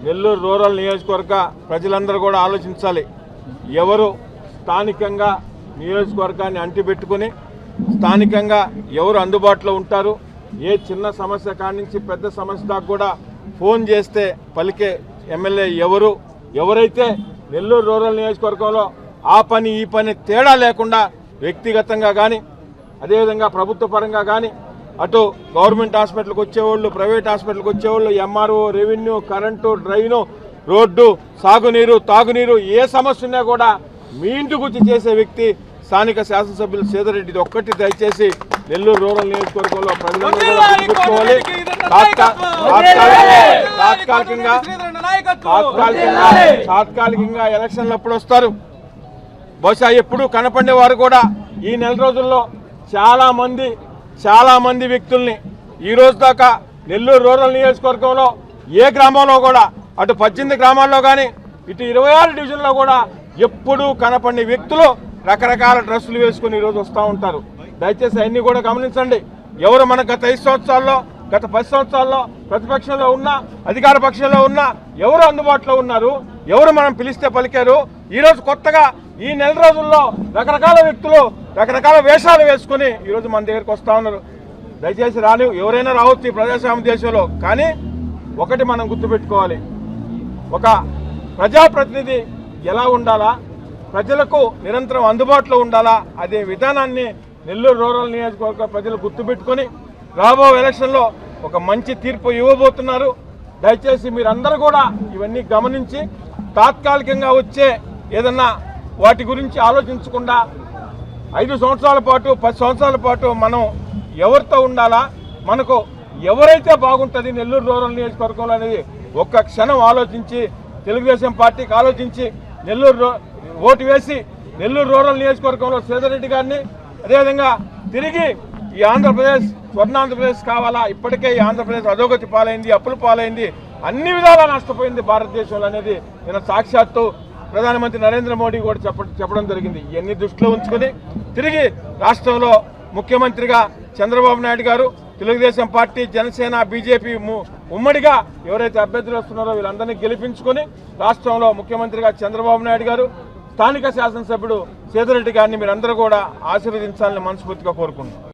Nellore rural నియోజకవర్గ ప్రజలందరూ కూడా ఆలోచించాలి. ఎవరు స్థానికంగా నియోజకవర్గాన్ని అంటిపెట్టుకుని స్థానికంగా ఎవరు అందుబాటులో ఉంటారు, ఏ చిన్న సమస్య కాడి నుంచి పెద్ద సమస్య దాకా కూడా ఫోన్ చేస్తే పలికే ఎమ్మెల్యే ఎవరైతే నెల్లూరు రూరల్ నియోజకవర్గంలో ఆ పని ఈ పని తేడా లేకుండా వ్యక్తిగతంగా కానీ అదేవిధంగా ప్రభుత్వ పరంగా కానీ అటు గవర్నమెంట్ హాస్పిటల్కి వచ్చేవాళ్ళు, ప్రైవేట్ హాస్పిటల్కి వచ్చేవాళ్ళు, MRO, revenue, current, drain, road, సాగునీరు, తాగునీరు ఏ సమస్య ఉన్నా కూడా మీ ఇంటికి వచ్చి చేసే వ్యక్తి స్థానిక శాసనసభ్యులు సేదరెడ్డి. ఇది ఒక్కటి దయచేసి నెల్లూరు రూరల్ నియోజకవర్గంలో ప్రజలందరూ కూడా గుర్తుపెట్టుకోవాలి. తాత్కాలికంగా ఎలక్షన్లు ఎప్పుడు వస్తారు, బహుశా ఎప్పుడు కనపడేవారు కూడా ఈ నెల రోజుల్లో చాలా మంది వ్యక్తుల్ని ఈ రోజు దాకా నెల్లూరు రూరల్ నియోజకవర్గంలో ఏ గ్రామంలో కూడా అటు 18 గ్రామాల్లో కానీ ఇటు 26 డివిజన్లో కూడా ఎప్పుడూ కనపడిన వ్యక్తులు రకరకాల డ్రెస్సులు వేసుకుని ఈరోజు వస్తూ ఉంటారు. దయచేసి అన్నీ కూడా గమనించండి. ఎవరు మన గత 5 సంవత్సరాల్లో, గత 10 సంవత్సరాల్లో ప్రతిపక్షంలో ఉన్నా అధికార పక్షంలో ఉన్నా ఎవరు అందుబాటులో ఉన్నారు, ఎవరు మనం పిలిస్తే పలికారు. ఈరోజు కొత్తగా ఈ నెల రోజుల్లో రకరకాల వ్యక్తులు రకరకాల వేషాలు వేసుకుని ఈరోజు మన దగ్గరికి వస్తూ ఉన్నారు. దయచేసి ఎవరైనా రావచ్చు ఈ ప్రజాస్వామ్య దేశంలో, కానీ ఒకటి మనం గుర్తుపెట్టుకోవాలి. ఒక ప్రజాప్రతినిధి ఎలా ఉండాలా, ప్రజలకు నిరంతరం అందుబాటులో ఉండాలా, అదే విధానాన్ని నెల్లూరు రూరల్ నియోజకవర్గ ప్రజలు గుర్తుపెట్టుకొని రాబో ఎలక్షన్లో ఒక మంచి తీర్పు ఇవ్వబోతున్నారు. దయచేసి మీరందరూ కూడా ఇవన్నీ గమనించి తాత్కాలికంగా వచ్చే ఏదన్నా వాటి గురించి ఆలోచించకుండా 5 సంవత్సరాల పాటు 10 సంవత్సరాల పాటు మనం ఎవరితో ఉండాలా, మనకు ఎవరైతే బాగుంటుంది నెల్లూరు రూరల్ నియోజకవర్గంలో అనేది ఒక్క క్షణం ఆలోచించి తెలుగుదేశం పార్టీకి ఆలోచించి ఓటు వేసి నెల్లూరు రూరల్ నియోజకవర్గంలో సేదరెడ్డి గారిని అదేవిధంగా తిరిగి ఈ ఆంధ్రప్రదేశ్ స్వర్ణాంధ్రప్రదేశ్ కావాలా. ఇప్పటికే ఈ ఆంధ్రప్రదేశ్ అధోగతి పాలైంది, అప్పుల పాలైంది, అన్ని విధాలా నష్టపోయింది భారతదేశంలో అనేది నిన్న సాక్షాత్తు ప్రధానమంత్రి నరేంద్ర మోడీ కూడా చెప్పడం జరిగింది. ఇవన్నీ దృష్టిలో ఉంచుకొని తిరిగి రాష్ట్రంలో ముఖ్యమంత్రిగా చంద్రబాబు నాయుడు గారు, తెలుగుదేశం పార్టీ, జనసేన, బీజేపీ ఉమ్మడిగా ఎవరైతే అభ్యర్థులు వస్తున్నారో వీళ్ళందరినీ గెలిపించుకొని రాష్ట్రంలో ముఖ్యమంత్రిగా చంద్రబాబు నాయుడు గారు, స్థానిక శాసనసభ్యుడు సేదరెడ్డి గారిని మీరందరూ కూడా ఆశీర్వదించాలని మనస్ఫూర్తిగా కోరుకుంటున్నాను.